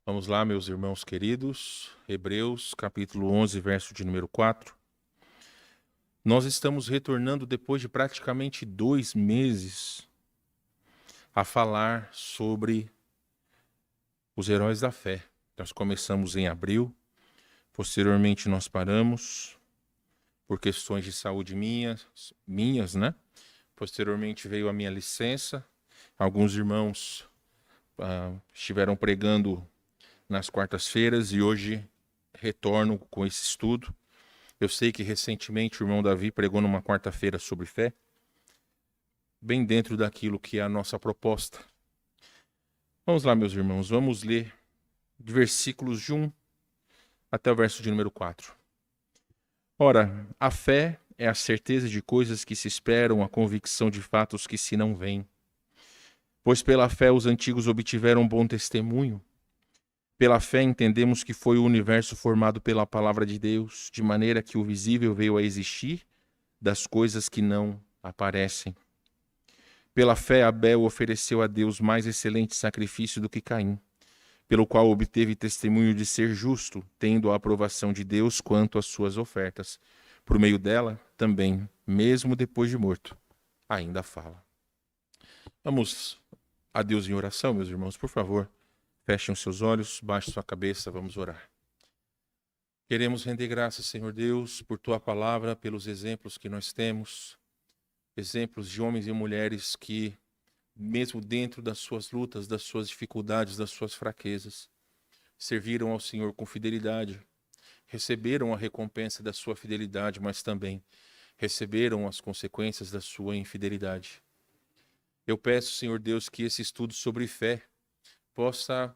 Vamos lá, meus irmãos queridos, Hebreus, capítulo 11, verso de número 4. Nós estamos retornando depois de praticamente 2 meses a falar sobre os heróis da fé. Nós começamos em abril, posteriormente nós paramos por questões de saúde minhas, né? Posteriormente veio a minha licença. Alguns irmãos estiveram pregando nas quartas-feiras e hoje retorno com esse estudo. Eu sei que recentemente o irmão Davi pregou numa quarta-feira sobre fé, bem dentro daquilo que é a nossa proposta. Vamos lá, meus irmãos, vamos ler de versículos de 1 até o verso de número 4. Ora, a fé é a certeza de coisas que se esperam, a convicção de fatos que se não veem. Pois pela fé os antigos obtiveram bom testemunho. Pela fé entendemos que foi o universo formado pela palavra de Deus, de maneira que o visível veio a existir das coisas que não aparecem. Pela fé Abel ofereceu a Deus mais excelente sacrifício do que Caim, pelo qual obteve testemunho de ser justo, tendo a aprovação de Deus quanto às suas ofertas. Por meio dela, também, mesmo depois de morto, ainda fala. Vamos a Deus em oração, meus irmãos, por favor. Fechem os seus olhos, baixem sua cabeça, vamos orar. Queremos render graças, Senhor Deus, por Tua palavra, pelos exemplos que nós temos, exemplos de homens e mulheres que, mesmo dentro das suas lutas, das suas dificuldades, das suas fraquezas, serviram ao Senhor com fidelidade, receberam a recompensa da sua fidelidade, mas também receberam as consequências da sua infidelidade. Eu peço, Senhor Deus, que esse estudo sobre fé possa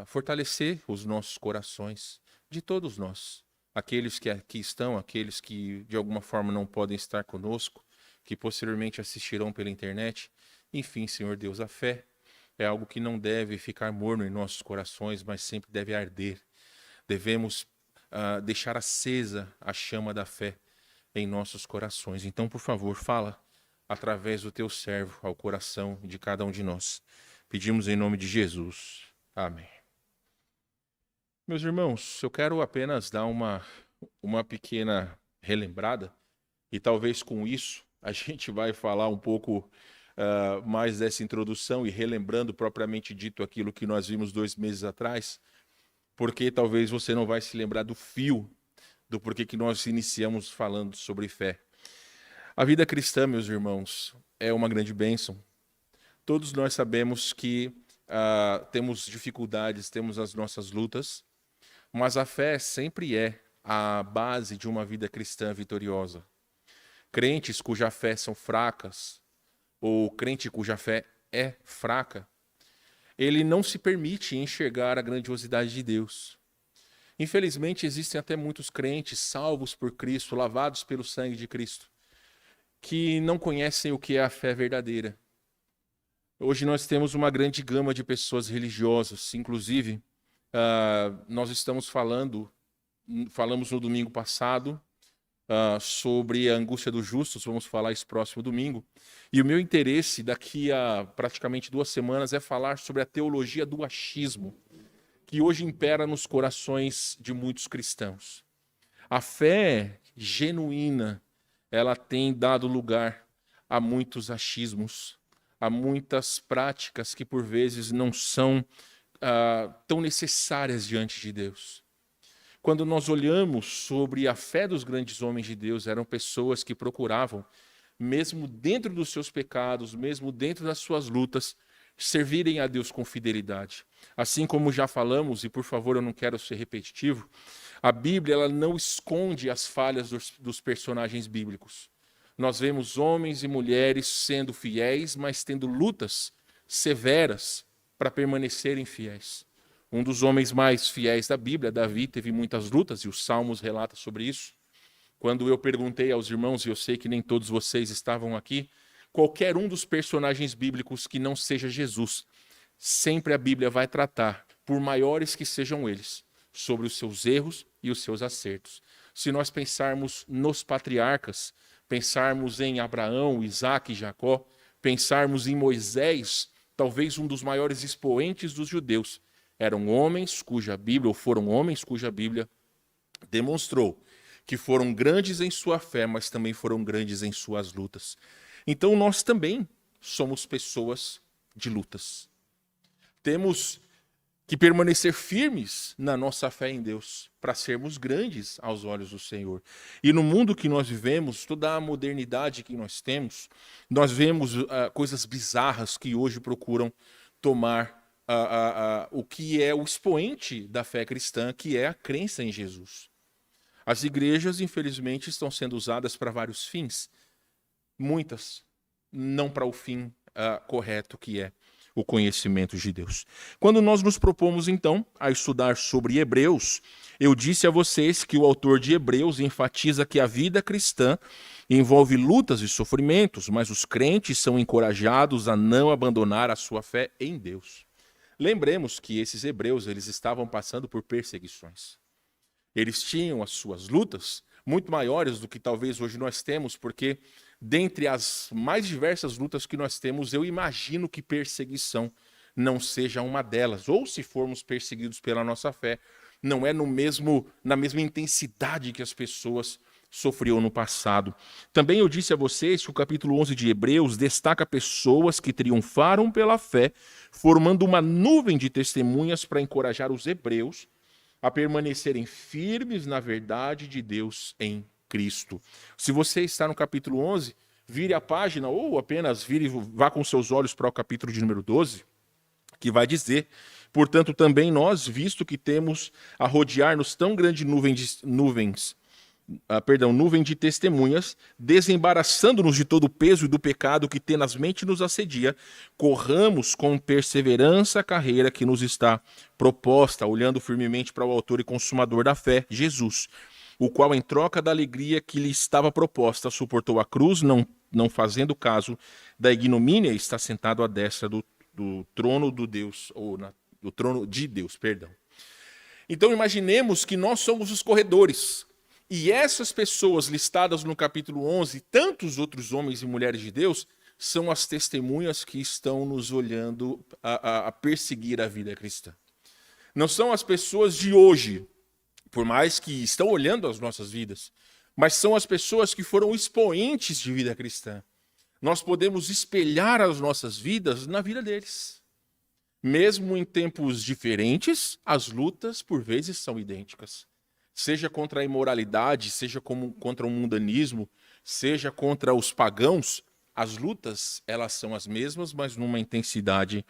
fortalecer os nossos corações, de todos nós, aqueles que aqui estão, aqueles que de alguma forma não podem estar conosco, que posteriormente assistirão pela internet. Enfim, Senhor Deus, a fé é algo que não deve ficar morno em nossos corações, mas sempre deve arder. Devemos deixar acesa a chama da fé em nossos corações. Então, por favor, fala através do teu servo ao coração de cada um de nós. Pedimos em nome de Jesus. Amém. Meus irmãos, eu quero apenas dar uma pequena relembrada, e talvez com isso a gente vai falar um pouco mais dessa introdução e relembrando propriamente dito aquilo que nós vimos 2 meses atrás, porque talvez você não vai se lembrar do fio do porquê que nós iniciamos falando sobre fé. A vida cristã, meus irmãos, é uma grande bênção. Todos nós sabemos que temos dificuldades, temos as nossas lutas, mas a fé sempre é a base de uma vida cristã vitoriosa. Crentes cuja fé são fracas, ou crente cuja fé é fraca, ele não se permite enxergar a grandiosidade de Deus. Infelizmente, existem até muitos crentes salvos por Cristo, lavados pelo sangue de Cristo, que não conhecem o que é a fé verdadeira. Hoje nós temos uma grande gama de pessoas religiosas, inclusive nós falamos no domingo passado sobre a angústia dos justos, vamos falar isso próximo domingo, e o meu interesse daqui a praticamente 2 semanas é falar sobre a teologia do achismo, que hoje impera nos corações de muitos cristãos. A fé genuína, ela tem dado lugar a muitos achismos, a muitas práticas que por vezes não são tão necessárias diante de Deus. Quando nós olhamos sobre a fé dos grandes homens de Deus, eram pessoas que procuravam, mesmo dentro dos seus pecados, mesmo dentro das suas lutas, servirem a Deus com fidelidade. Assim como já falamos, e por favor eu não quero ser repetitivo, a Bíblia ela não esconde as falhas dos personagens bíblicos. Nós vemos homens e mulheres sendo fiéis, mas tendo lutas severas para permanecerem fiéis. Um dos homens mais fiéis da Bíblia, Davi, teve muitas lutas, e os Salmos relatam sobre isso. Quando eu perguntei aos irmãos, e eu sei que nem todos vocês estavam aqui, qualquer um dos personagens bíblicos que não seja Jesus, sempre a Bíblia vai tratar, por maiores que sejam eles, sobre os seus erros e os seus acertos. Se nós pensarmos nos patriarcas, pensarmos em Abraão, Isaac e Jacó, pensarmos em Moisés, talvez um dos maiores expoentes dos judeus, Eram homens cuja Bíblia, ou foram homens cuja Bíblia demonstrou que foram grandes em sua fé, mas também foram grandes em suas lutas. Então nós também somos pessoas de lutas. Temos que permanecer firmes na nossa fé em Deus, para sermos grandes aos olhos do Senhor. E no mundo que nós vivemos, toda a modernidade que nós temos, nós vemos coisas bizarras que hoje procuram tomar o que é o expoente da fé cristã, que é a crença em Jesus. As igrejas, infelizmente, estão sendo usadas para vários fins. Muitas, não para o fim correto, que é o conhecimento de Deus. Quando nós nos propomos, então, a estudar sobre Hebreus, eu disse a vocês que o autor de Hebreus enfatiza que a vida cristã envolve lutas e sofrimentos, mas os crentes são encorajados a não abandonar a sua fé em Deus. Lembremos que esses hebreus, eles estavam passando por perseguições. Eles tinham as suas lutas muito maiores do que talvez hoje nós temos, porque dentre as mais diversas lutas que nós temos, eu imagino que perseguição não seja uma delas. Ou se formos perseguidos pela nossa fé, não é na mesma intensidade que as pessoas sofriam no passado. Também eu disse a vocês que o capítulo 11 de Hebreus destaca pessoas que triunfaram pela fé, formando uma nuvem de testemunhas para encorajar os hebreus a permanecerem firmes na verdade de Deus em Cristo. Se você está no capítulo 11, vire a página ou apenas vá com seus olhos para o capítulo de número 12, que vai dizer: portanto, também nós, visto que temos a rodear-nos tão grande nuvem de testemunhas, desembaraçando-nos de todo o peso e do pecado que tenazmente nos assedia, corramos com perseverança a carreira que nos está proposta, olhando firmemente para o autor e consumador da fé, Jesus, o qual, em troca da alegria que lhe estava proposta, suportou a cruz, não fazendo caso da ignomínia, e está sentado à destra do trono do Deus, do trono de Deus, perdão. Então imaginemos que nós somos os corredores. E essas pessoas listadas no capítulo 11, tantos outros homens e mulheres de Deus, são as testemunhas que estão nos olhando a perseguir a vida cristã. Não são as pessoas de hoje, por mais que estão olhando as nossas vidas, mas são as pessoas que foram expoentes de vida cristã. Nós podemos espelhar as nossas vidas na vida deles. Mesmo em tempos diferentes, as lutas por vezes são idênticas. Seja contra a imoralidade, seja contra o mundanismo, seja contra os pagãos, as lutas, elas são as mesmas, mas numa intensidade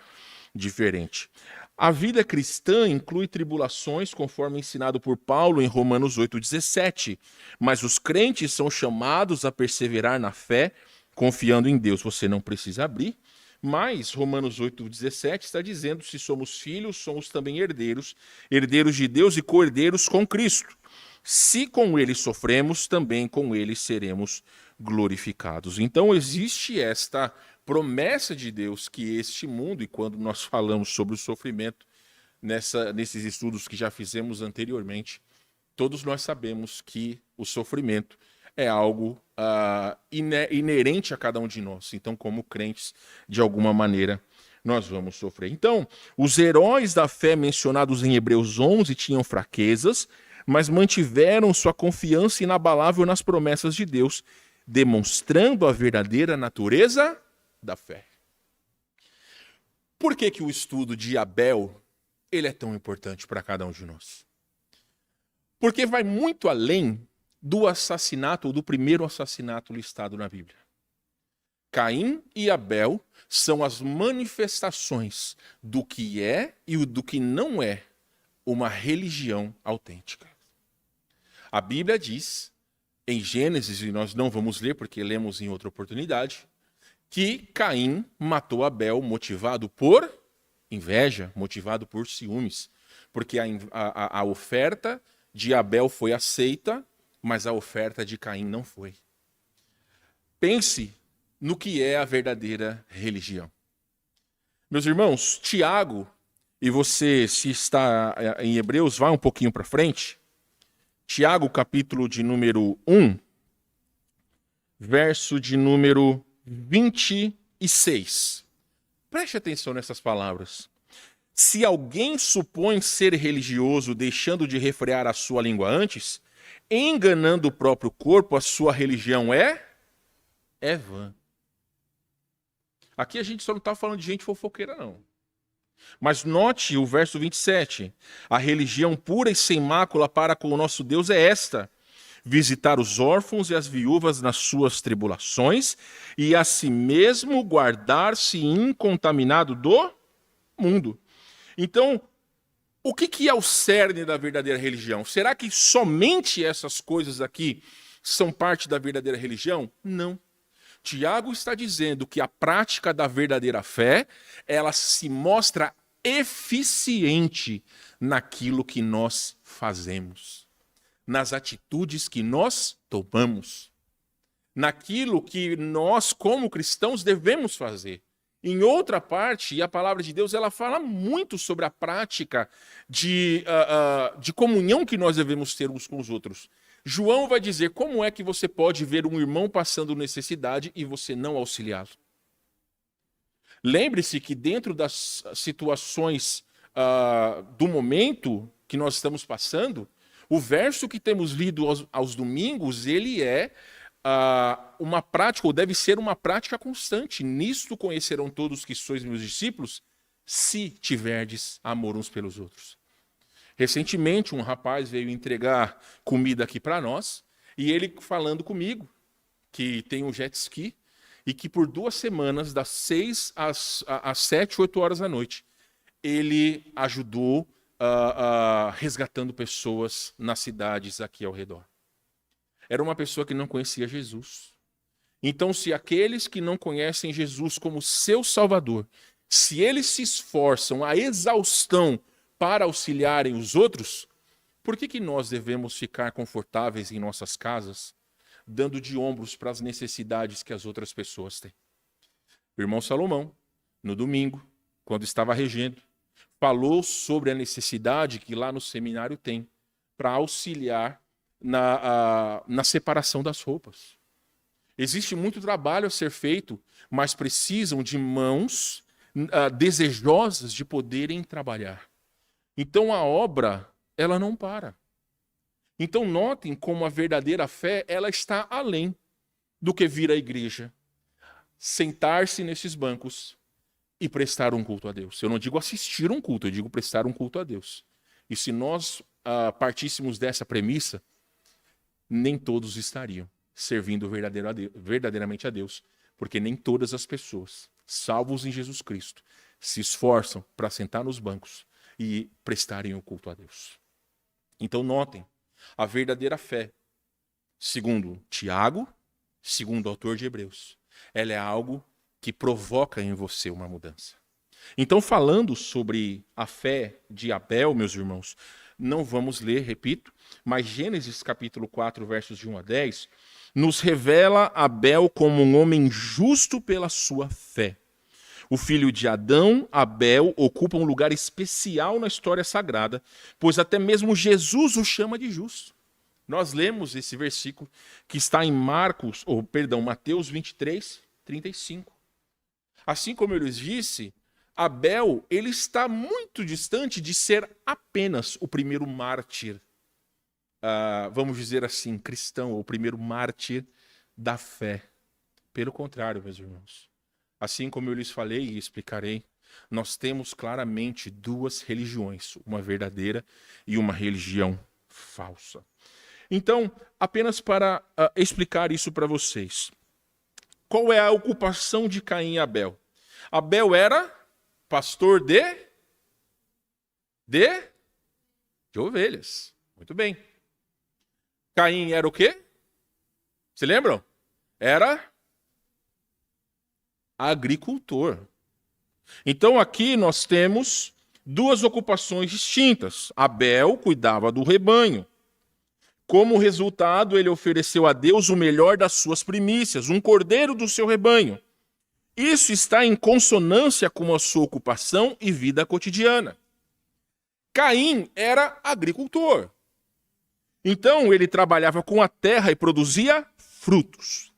diferente. A vida cristã inclui tribulações, conforme ensinado por Paulo em Romanos 8,17, mas os crentes são chamados a perseverar na fé, confiando em Deus. Você não precisa abrir, mas Romanos 8,17 está dizendo: se somos filhos, somos também herdeiros, herdeiros de Deus e co-herdeiros com Cristo. Se com ele sofremos, também com ele seremos glorificados. Então existe esta promessa de Deus que este mundo, e quando nós falamos sobre o sofrimento, nesses estudos que já fizemos anteriormente, todos nós sabemos que o sofrimento é algo inerente a cada um de nós. Então, como crentes, de alguma maneira, nós vamos sofrer. Então, os heróis da fé mencionados em Hebreus 11 tinham fraquezas, mas mantiveram sua confiança inabalável nas promessas de Deus, demonstrando a verdadeira natureza da fé. Por que o estudo de Abel ele é tão importante para cada um de nós? Porque vai muito além do assassinato, ou do primeiro assassinato listado na Bíblia. Caim e Abel são as manifestações do que é e do que não é uma religião autêntica. A Bíblia diz, em Gênesis, e nós não vamos ler porque lemos em outra oportunidade, que Caim matou Abel motivado por inveja, motivado por ciúmes, porque a oferta de Abel foi aceita, mas a oferta de Caim não foi. Pense no que é a verdadeira religião. Meus irmãos, Tiago, e você, se está em Hebreus, vai um pouquinho para frente. Tiago, capítulo de número 1, verso de número 26. Preste atenção nessas palavras. Se alguém supõe ser religioso deixando de refrear a sua língua antes, enganando o próprio corpo, a sua religião é vã. Aqui a gente só não está falando de gente fofoqueira, não. Mas note o verso 27. A religião pura e sem mácula para com o nosso Deus é esta: visitar os órfãos e as viúvas nas suas tribulações e a si mesmo guardar-se incontaminado do mundo. Então, o que é o cerne da verdadeira religião? Será que somente essas coisas aqui são parte da verdadeira religião? Não. Tiago está dizendo que a prática da verdadeira fé, ela se mostra eficiente naquilo que nós fazemos, nas atitudes que nós tomamos, naquilo que nós, como cristãos, devemos fazer. Em outra parte, a palavra de Deus ela fala muito sobre a prática de comunhão que nós devemos ter uns com os outros. João vai dizer como é que você pode ver um irmão passando necessidade e você não auxiliá-lo. Lembre-se que dentro das situações do momento que nós estamos passando, o verso que temos lido aos domingos, ele é uma prática, ou deve ser uma prática constante. Nisto conhecerão todos que sois meus discípulos, se tiverdes amor uns pelos outros. Recentemente, um rapaz veio entregar comida aqui para nós, e ele falando comigo, que tem um jet ski, e que por 2 semanas, das 6 às 7, 8 horas da noite, ele ajudou resgatando pessoas nas cidades aqui ao redor. Era uma pessoa que não conhecia Jesus. Então, se aqueles que não conhecem Jesus como seu Salvador, se eles se esforçam à exaustão para auxiliarem os outros, por que nós devemos ficar confortáveis em nossas casas, dando de ombros para as necessidades que as outras pessoas têm? O irmão Salomão, no domingo, quando estava regendo, falou sobre a necessidade que lá no seminário tem para auxiliar na separação das roupas. Existe muito trabalho a ser feito, mas precisam de mãos desejosas de poderem trabalhar. Então a obra, ela não para. Então notem como a verdadeira fé, ela está além do que vir à igreja, sentar-se nesses bancos e prestar um culto a Deus. Eu não digo assistir um culto, eu digo prestar um culto a Deus. E se nós partíssemos dessa premissa, nem todos estariam servindo verdadeiramente a Deus, porque nem todas as pessoas, salvos em Jesus Cristo, se esforçam para sentar nos bancos e prestarem o culto a Deus. Então notem, a verdadeira fé, segundo Tiago, segundo o autor de Hebreus, ela é algo que provoca em você uma mudança. Então, falando sobre a fé de Abel, meus irmãos, não vamos ler, repito, mas Gênesis capítulo 4, versos de 1 a 10, nos revela Abel como um homem justo pela sua fé. O filho de Adão, Abel, ocupa um lugar especial na história sagrada, pois até mesmo Jesus o chama de justo. Nós lemos esse versículo que está em Mateus 23, 35. Assim como eu lhes disse, Abel, ele está muito distante de ser apenas o primeiro mártir, vamos dizer assim, cristão, ou o primeiro mártir da fé. Pelo contrário, meus irmãos, assim como eu lhes falei e explicarei, nós temos claramente 2 religiões, uma verdadeira e uma religião falsa. Então, apenas para explicar isso para vocês, qual é a ocupação de Caim e Abel? Abel era pastor de ovelhas. Muito bem. Caim era o quê? Se lembram? Era agricultor. Então aqui nós temos 2 ocupações distintas. Abel cuidava do rebanho. Como resultado, ele ofereceu a Deus o melhor das suas primícias, um cordeiro do seu rebanho. Isso está em consonância com a sua ocupação e vida cotidiana. Caim era agricultor. Então ele trabalhava com a terra e produzia frutos.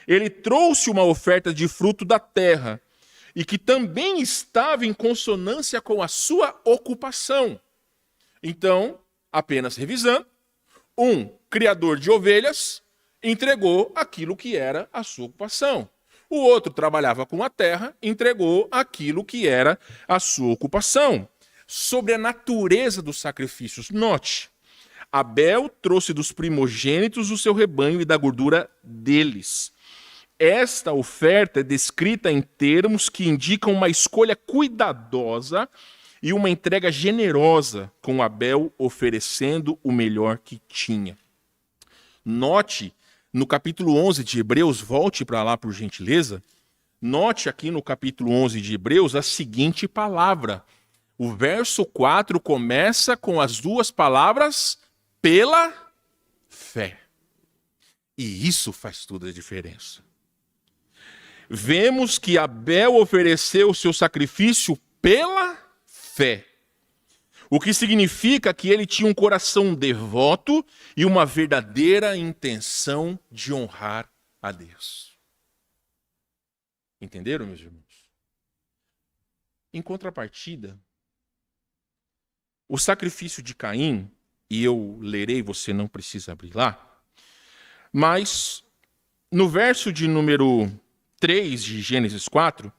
Ele trouxe uma oferta de fruto da terra e que também estava em consonância com a sua ocupação. Então, apenas revisando, um criador de ovelhas entregou aquilo que era a sua ocupação. O outro trabalhava com a terra, entregou aquilo que era a sua ocupação. Sobre a natureza dos sacrifícios, note, Abel trouxe dos primogênitos o seu rebanho e da gordura deles. Esta oferta é descrita em termos que indicam uma escolha cuidadosa e uma entrega generosa, com Abel oferecendo o melhor que tinha. Note, no capítulo 11 de Hebreus, volte para lá por gentileza, note aqui no capítulo 11 de Hebreus a seguinte palavra. O verso 4 começa com as duas palavras pela fé. E isso faz toda a diferença. Vemos que Abel ofereceu o seu sacrifício pela fé. O que significa que ele tinha um coração devoto e uma verdadeira intenção de honrar a Deus. Entenderam, meus irmãos? Em contrapartida, o sacrifício de Caim, e eu lerei, você não precisa abrir lá, mas no verso de número 3 de Gênesis 4,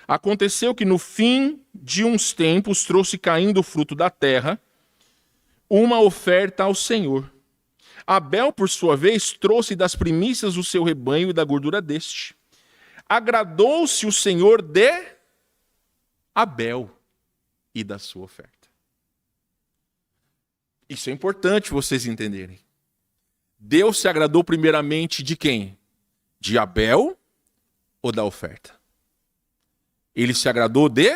aconteceu que no fim de uns tempos trouxe Caim do fruto da terra uma oferta ao Senhor. Abel, por sua vez, trouxe das primícias do seu rebanho e da gordura deste. Agradou-se o Senhor de Abel e da sua oferta. Isso é importante vocês entenderem. Deus se agradou primeiramente de quem? De Abel ou da oferta? Ele se agradou de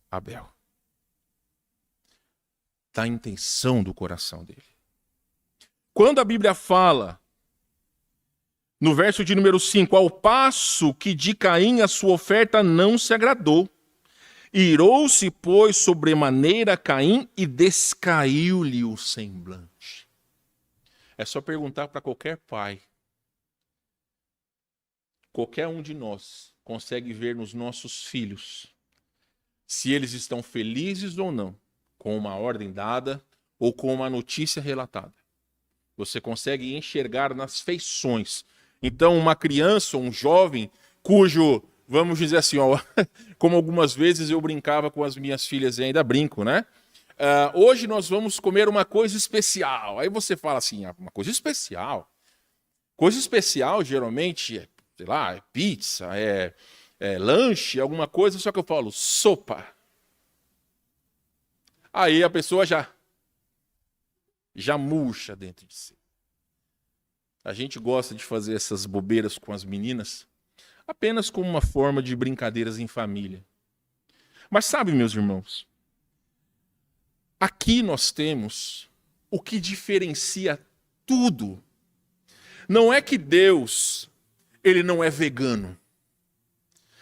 Abel. Da intenção do coração dele. Quando a Bíblia fala, no verso de número 5, ao passo que de Caim a sua oferta não se agradou, irou-se, pois, sobremaneira Caim e descaiu-lhe o semblante. É só perguntar para qualquer pai. Qualquer um de nós consegue ver nos nossos filhos se eles estão felizes ou não, com uma ordem dada ou com uma notícia relatada. Você consegue enxergar nas feições. Então, uma criança ou um jovem cujo, vamos dizer assim, ó, como algumas vezes eu brincava com as minhas filhas e ainda brinco, né? Hoje nós vamos comer uma coisa especial. Aí você fala assim, uma coisa especial. Coisa especial, geralmente, sei lá, é pizza, é lanche, alguma coisa, só que eu falo sopa. Aí a pessoa já murcha dentro de si. A gente gosta de fazer essas bobeiras com as meninas apenas como uma forma de brincadeiras em família. Mas sabe, meus irmãos, aqui nós temos o que diferencia tudo. Não é que Deus, ele não é vegano.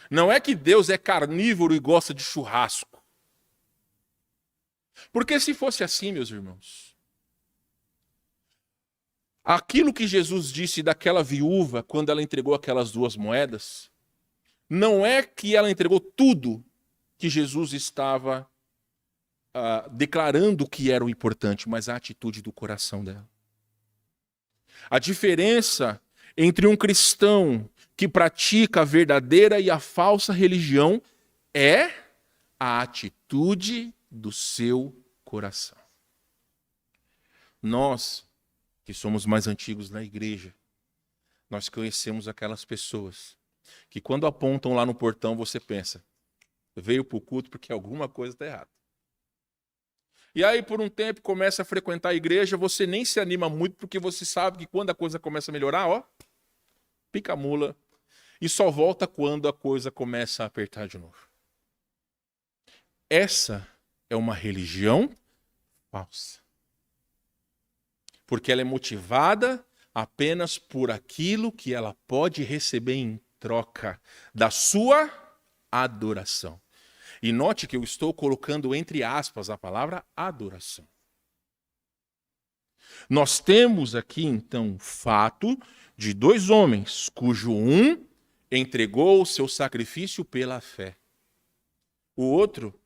Não é que Deus é carnívoro e gosta de churrasco. Porque se fosse assim, meus irmãos, aquilo que Jesus disse daquela viúva quando ela entregou aquelas 2 moedas, não é que ela entregou tudo que Jesus estava declarando que era o importante, mas a atitude do coração dela. A diferença entre um cristão que pratica a verdadeira e a falsa religião é a atitude do seu coração. Nós, que somos mais antigos na igreja, nós conhecemos aquelas pessoas que quando apontam lá no portão você pensa, veio para o culto porque alguma coisa está errada. E aí por um tempo começa a frequentar a igreja, você nem se anima muito porque você sabe que quando a coisa começa a melhorar, ó, pica a mula e só volta quando a coisa começa a apertar de novo. Essa é uma religião falsa. Porque ela é motivada apenas por aquilo que ela pode receber em troca da sua adoração. E note que eu estou colocando entre aspas a palavra adoração. Nós temos aqui, então, o fato de 2 homens, cujo um entregou o seu sacrifício pela fé. O outro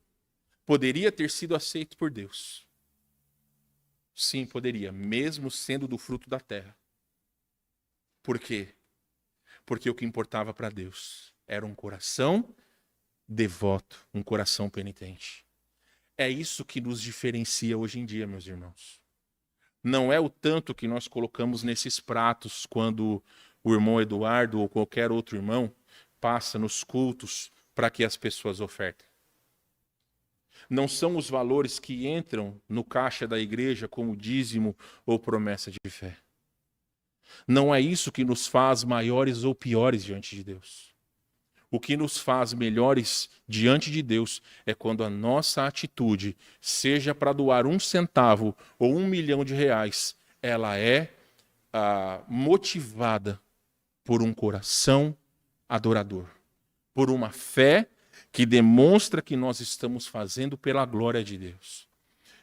poderia ter sido aceito por Deus. Sim, poderia, mesmo sendo do fruto da terra. Por quê? Porque o que importava para Deus era um coração devoto, um coração penitente. É isso que nos diferencia hoje em dia, meus irmãos. Não é o tanto que nós colocamos nesses pratos quando o irmão Eduardo ou qualquer outro irmão passa nos cultos para que as pessoas ofertem. Não são os valores que entram no caixa da igreja como dízimo ou promessa de fé. Não é isso que nos faz maiores ou piores diante de Deus. O que nos faz melhores diante de Deus é quando a nossa atitude, seja para doar 1 centavo ou 1 milhão de reais, ela é motivada por um coração adorador, por uma fé que demonstra que nós estamos fazendo pela glória de Deus.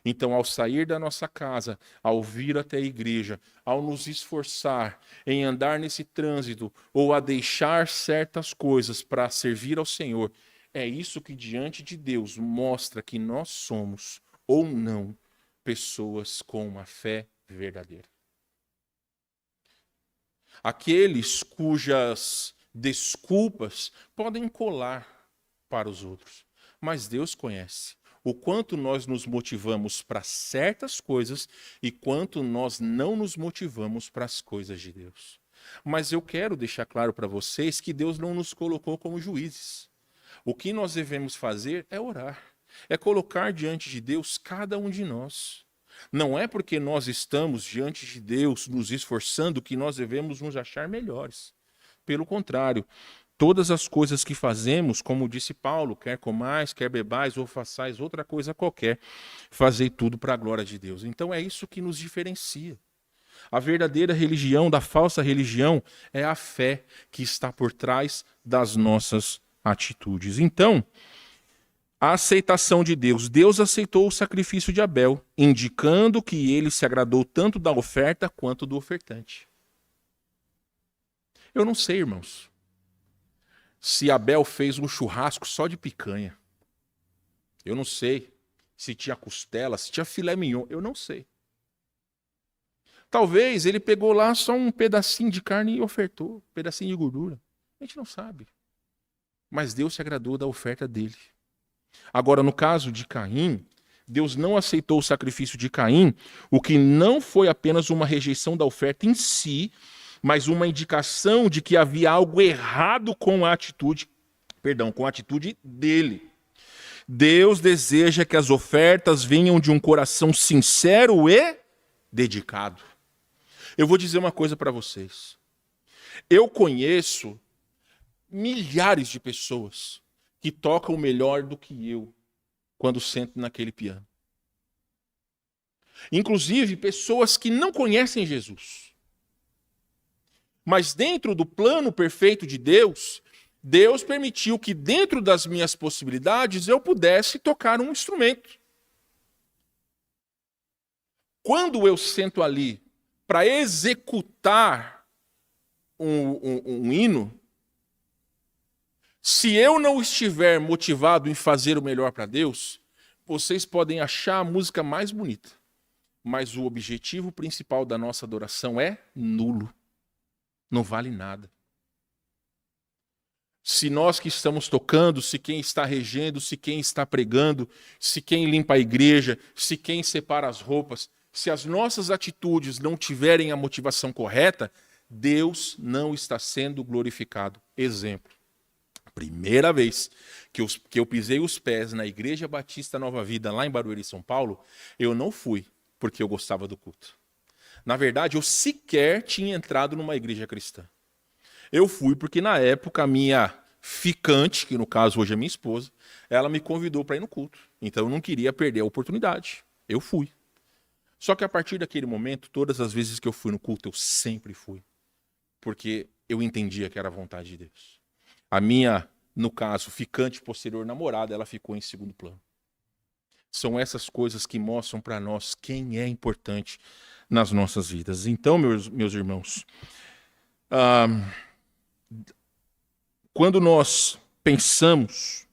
Então, ao sair da nossa casa, ao vir até a igreja, ao nos esforçar em andar nesse trânsito ou a deixar certas coisas para servir ao Senhor, é isso que diante de Deus mostra que nós somos, ou não, pessoas com uma fé verdadeira. Aqueles cujas desculpas podem colar para os outros, mas Deus conhece o quanto nós nos motivamos para certas coisas e quanto nós não nos motivamos para as coisas de Deus. Mas eu quero deixar claro para vocês que Deus não nos colocou como juízes. O que nós devemos fazer é orar, é colocar diante de Deus cada um de nós. Não é porque nós estamos diante de Deus nos esforçando que nós devemos nos achar melhores. Pelo contrário, todas as coisas que fazemos, como disse Paulo, quer comais, quer bebais ou façais outra coisa qualquer, fazei tudo para a glória de Deus. Então é isso que nos diferencia. A verdadeira religião da falsa religião é a fé que está por trás das nossas atitudes. Então, a aceitação de Deus. Deus aceitou o sacrifício de Abel, indicando que ele se agradou tanto da oferta quanto do ofertante. Eu não sei, irmãos, se Abel fez um churrasco só de picanha. Eu não sei se tinha costela, se tinha filé mignon. Eu não sei. Talvez ele pegou lá só um pedacinho de carne e ofertou, um pedacinho de gordura. A gente não sabe. Mas Deus se agradou da oferta dele. Agora, no caso de Caim, Deus não aceitou o sacrifício de Caim, o que não foi apenas uma rejeição da oferta em si, mas uma indicação de que havia algo errado com a atitude dele. Deus deseja que as ofertas venham de um coração sincero e dedicado. Eu vou dizer uma coisa para vocês. Eu conheço milhares de pessoas que tocam melhor do que eu quando sentam naquele piano. Inclusive pessoas que não conhecem Jesus. Mas dentro do plano perfeito de Deus, Deus permitiu que dentro das minhas possibilidades eu pudesse tocar um instrumento. Quando eu sento ali para executar um hino, se eu não estiver motivado em fazer o melhor para Deus, vocês podem achar a música mais bonita, mas o objetivo principal da nossa adoração é nulo. Não vale nada. Se nós que estamos tocando, se quem está regendo, se quem está pregando, se quem limpa a igreja, se quem separa as roupas, se as nossas atitudes não tiverem a motivação correta, Deus não está sendo glorificado. Exemplo. Primeira vez que eu pisei os pés na Igreja Batista Nova Vida, lá em Barueri, São Paulo, eu não fui porque eu gostava do culto. Na verdade, eu sequer tinha entrado numa igreja cristã. Eu fui porque, na época, a minha ficante, que no caso hoje é minha esposa, ela me convidou para ir no culto. Então, eu não queria perder a oportunidade. Eu fui. Só que, a partir daquele momento, todas as vezes que eu fui no culto, eu sempre fui. Porque eu entendia que era a vontade de Deus. A minha, no caso, ficante posterior namorada, ela ficou em segundo plano. São essas coisas que mostram para nós quem é importante nas nossas vidas. Então, meus irmãos, quando nós pensamos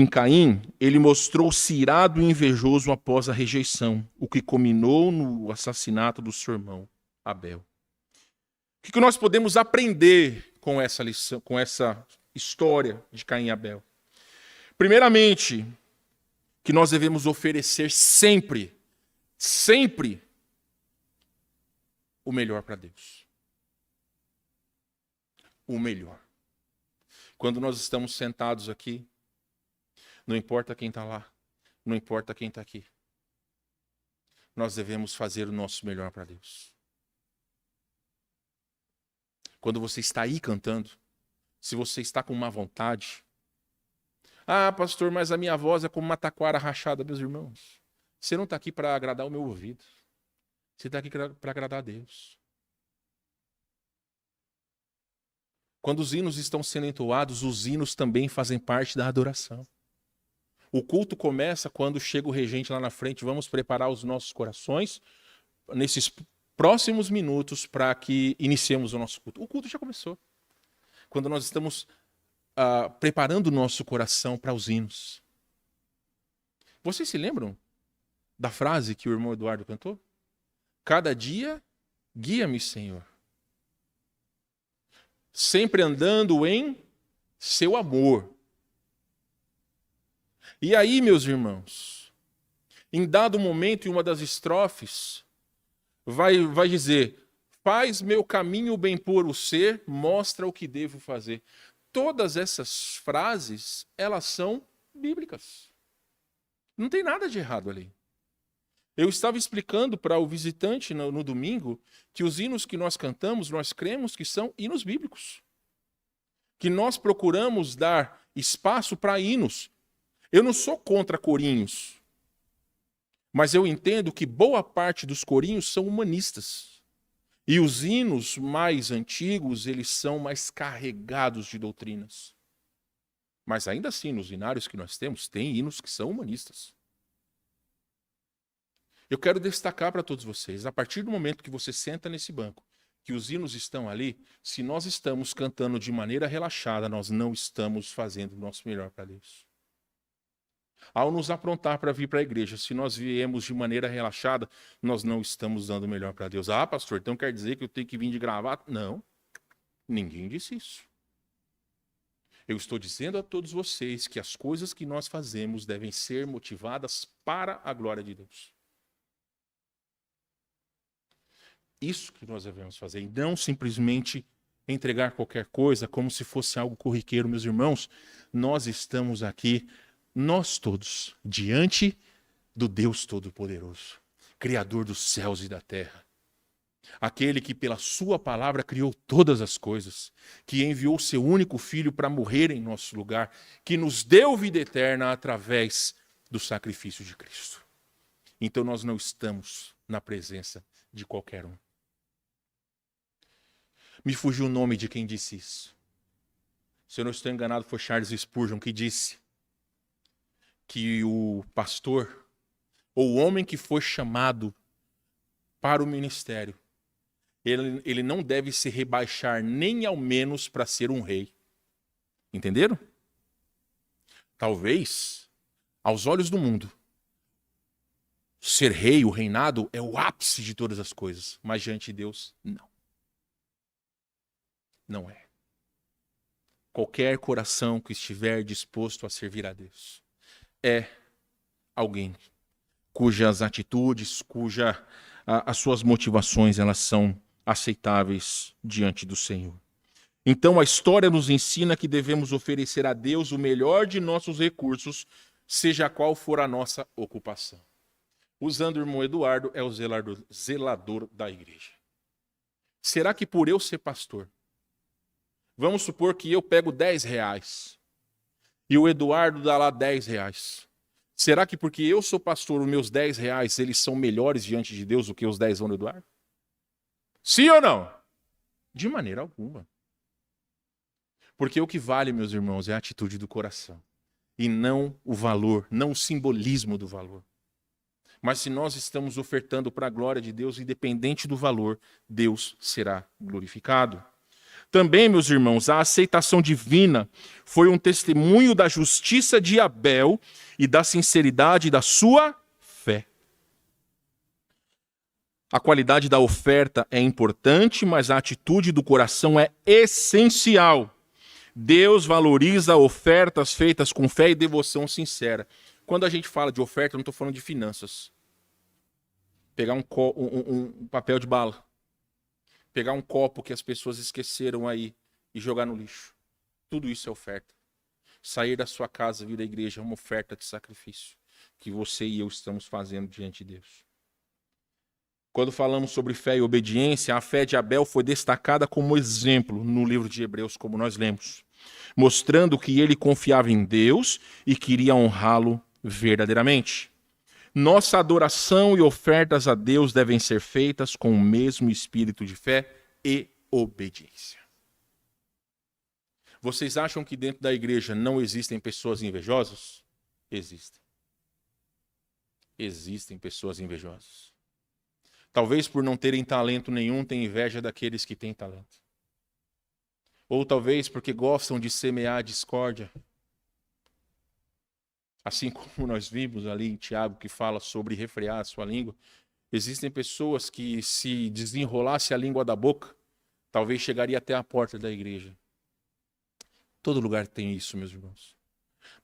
em Caim, ele mostrou-se irado e invejoso após a rejeição, o que culminou no assassinato do seu irmão Abel. O que nós podemos aprender com essa lição, com essa história de Caim e Abel? Primeiramente, que nós devemos oferecer sempre o melhor para Deus. O melhor. Quando nós estamos sentados aqui, não importa quem está lá, não importa quem está aqui, nós devemos fazer o nosso melhor para Deus. Quando você está aí cantando, se você está com má vontade, ah, pastor, mas a minha voz é como uma taquara rachada, meus irmãos. Você não está aqui para agradar o meu ouvido. Você está aqui para agradar a Deus. Quando os hinos estão sendo entoados, os hinos também fazem parte da adoração. O culto começa quando chega o regente lá na frente. Vamos preparar os nossos corações nesses próximos minutos para que iniciemos o nosso culto. O culto já começou. Quando nós estamos preparando o nosso coração para os hinos. Vocês se lembram da frase que o irmão Eduardo cantou? Cada dia, guia-me, Senhor. Sempre andando em seu amor. E aí, meus irmãos, em dado momento, em uma das estrofes, vai dizer, faz meu caminho bem puro ser, mostra o que devo fazer. Todas essas frases, elas são bíblicas. Não tem nada de errado ali. Eu estava explicando para o visitante no domingo que os hinos que nós cantamos, nós cremos que são hinos bíblicos. Que nós procuramos dar espaço para hinos. Eu não sou contra corinhos, mas eu entendo que boa parte dos corinhos são humanistas. E os hinos mais antigos, eles são mais carregados de doutrinas. Mas ainda assim, nos hinários que nós temos, tem hinos que são humanistas. Eu quero destacar para todos vocês, a partir do momento que você senta nesse banco, que os hinos estão ali, se nós estamos cantando de maneira relaxada, nós não estamos fazendo o nosso melhor para Deus. Ao nos aprontar para vir para a igreja, se nós viemos de maneira relaxada, nós não estamos dando o melhor para Deus. Ah, pastor, então quer dizer que eu tenho que vir de gravata? Não, ninguém disse isso. Eu estou dizendo a todos vocês que as coisas que nós fazemos devem ser motivadas para a glória de Deus. Isso que nós devemos fazer, e não simplesmente entregar qualquer coisa como se fosse algo corriqueiro, meus irmãos. Nós estamos aqui, nós todos, diante do Deus Todo-Poderoso, Criador dos céus e da terra. Aquele que pela sua palavra criou todas as coisas, que enviou seu único filho para morrer em nosso lugar, que nos deu vida eterna através do sacrifício de Cristo. Então nós não estamos na presença de qualquer um. Me fugiu o nome de quem disse isso. Se eu não estou enganado, foi Charles Spurgeon que disse que o pastor, ou o homem que foi chamado para o ministério, ele não deve se rebaixar nem ao menos para ser um rei. Entenderam? Talvez, aos olhos do mundo, ser rei, o reinado, é o ápice de todas as coisas. Mas diante de Deus, não. Não é. Qualquer coração que estiver disposto a servir a Deus é alguém cujas atitudes, as suas motivações, elas são aceitáveis diante do Senhor. Então a história nos ensina que devemos oferecer a Deus o melhor de nossos recursos, seja qual for a nossa ocupação. Usando o irmão Eduardo, é o zelador da igreja. Será que por eu ser pastor, vamos supor que eu pego R$10 e o Eduardo dá lá R$10. Será que porque eu sou pastor, os meus R$10 eles são melhores diante de Deus do que os 10 do Eduardo? Sim ou não? De maneira alguma. Porque o que vale, meus irmãos, é a atitude do coração. E não o valor, não o simbolismo do valor. Mas se nós estamos ofertando para a glória de Deus, independente do valor, Deus será glorificado. Também, meus irmãos, a aceitação divina foi um testemunho da justiça de Abel e da sinceridade da sua fé. A qualidade da oferta é importante, mas a atitude do coração é essencial. Deus valoriza ofertas feitas com fé e devoção sincera. Quando a gente fala de oferta, eu não estou falando de finanças. Pegar um papel de bala. Pegar um copo que as pessoas esqueceram aí e jogar no lixo. Tudo isso é oferta. Sair da sua casa, vir à igreja, é uma oferta de sacrifício que você e eu estamos fazendo diante de Deus. Quando falamos sobre fé e obediência, a fé de Abel foi destacada como exemplo no livro de Hebreus, como nós lemos, mostrando que ele confiava em Deus e queria honrá-lo verdadeiramente. Nossa adoração e ofertas a Deus devem ser feitas com o mesmo espírito de fé e obediência. Vocês acham que dentro da igreja não existem pessoas invejosas? Existem. Existem pessoas invejosas. Talvez por não terem talento nenhum, tenham inveja daqueles que têm talento. Ou talvez porque gostam de semear discórdia. Assim como nós vimos ali em Tiago, que fala sobre refrear a sua língua, existem pessoas que, se desenrolasse a língua da boca, talvez chegaria até a porta da igreja. Todo lugar tem isso, meus irmãos.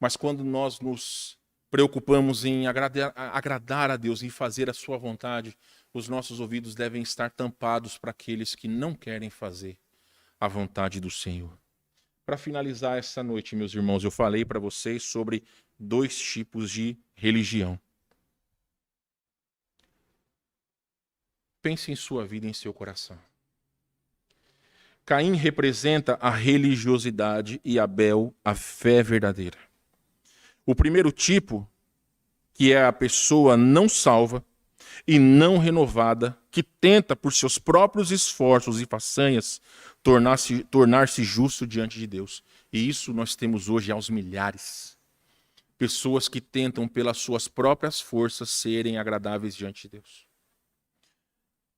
Mas quando nós nos preocupamos em agradar a Deus, em fazer a sua vontade, os nossos ouvidos devem estar tampados para aqueles que não querem fazer a vontade do Senhor. Para finalizar essa noite, meus irmãos, eu falei para vocês sobre 2 tipos de religião. Pense em sua vida e em seu coração. Caim representa a religiosidade e Abel a fé verdadeira. O primeiro tipo, que é a pessoa não salva e não renovada, que tenta por seus próprios esforços e façanhas tornar-se justo diante de Deus. E isso nós temos hoje aos milhares. Pessoas que tentam pelas suas próprias forças serem agradáveis diante de Deus.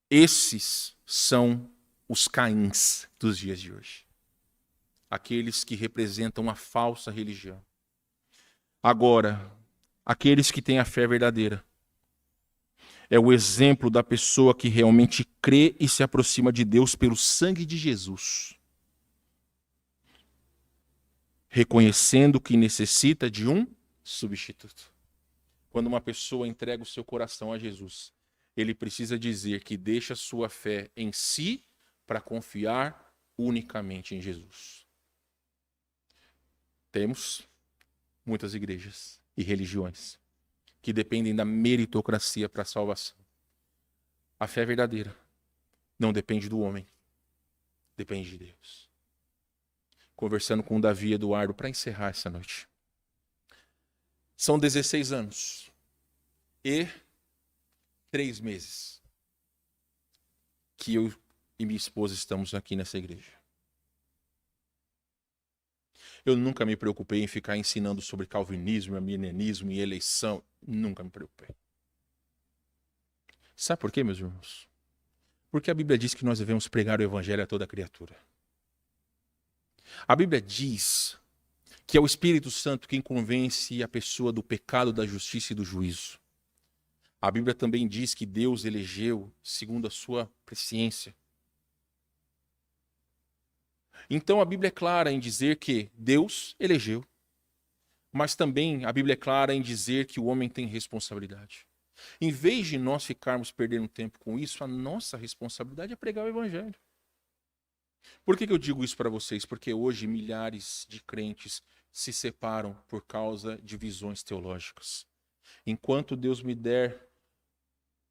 Esses são os Caíns dos dias de hoje. Aqueles que representam a falsa religião. Agora, aqueles que têm a fé verdadeira é o exemplo da pessoa que realmente crê e se aproxima de Deus pelo sangue de Jesus, reconhecendo que necessita de um substituto. Quando uma pessoa entrega o seu coração a Jesus, ele precisa dizer que deixa sua fé em si para confiar unicamente em Jesus. Temos muitas igrejas e religiões que dependem da meritocracia para a salvação. A fé verdadeira não depende do homem, depende de Deus. Conversando com o Davi Eduardo para encerrar essa noite. São 16 anos e 3 meses que eu e minha esposa estamos aqui nessa igreja. Eu nunca me preocupei em ficar ensinando sobre calvinismo, arminianismo e eleição. Nunca me preocupei. Sabe por quê, meus irmãos? Porque a Bíblia diz que nós devemos pregar o evangelho a toda criatura. A Bíblia diz que é o Espírito Santo quem convence a pessoa do pecado, da justiça e do juízo. A Bíblia também diz que Deus elegeu segundo a sua presciência. Então a Bíblia é clara em dizer que Deus elegeu, mas também a Bíblia é clara em dizer que o homem tem responsabilidade. Em vez de nós ficarmos perdendo tempo com isso, a nossa responsabilidade é pregar o evangelho. Por que eu digo isso para vocês? Porque hoje milhares de crentes se separam por causa de visões teológicas. Enquanto Deus me der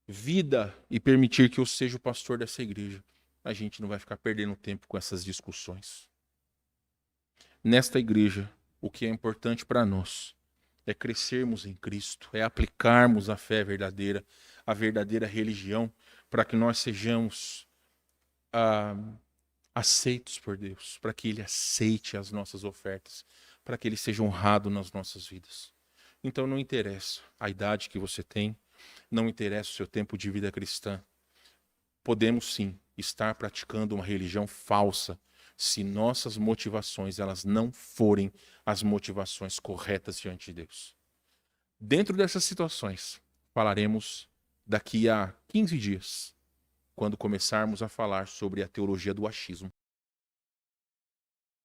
vida e permitir que eu seja o pastor dessa igreja, a gente não vai ficar perdendo tempo com essas discussões. Nesta igreja, o que é importante para nós é crescermos em Cristo, é aplicarmos a fé verdadeira, a verdadeira religião, para que nós sejamos aceitos por Deus, para que Ele aceite as nossas ofertas, para que Ele seja honrado nas nossas vidas. Então não interessa a idade que você tem, não interessa o seu tempo de vida cristã. Podemos sim estar praticando uma religião falsa, se nossas motivações elas não forem as motivações corretas diante de Deus. Dentro dessas situações, falaremos daqui a 15 dias, quando começarmos a falar sobre a teologia do achismo.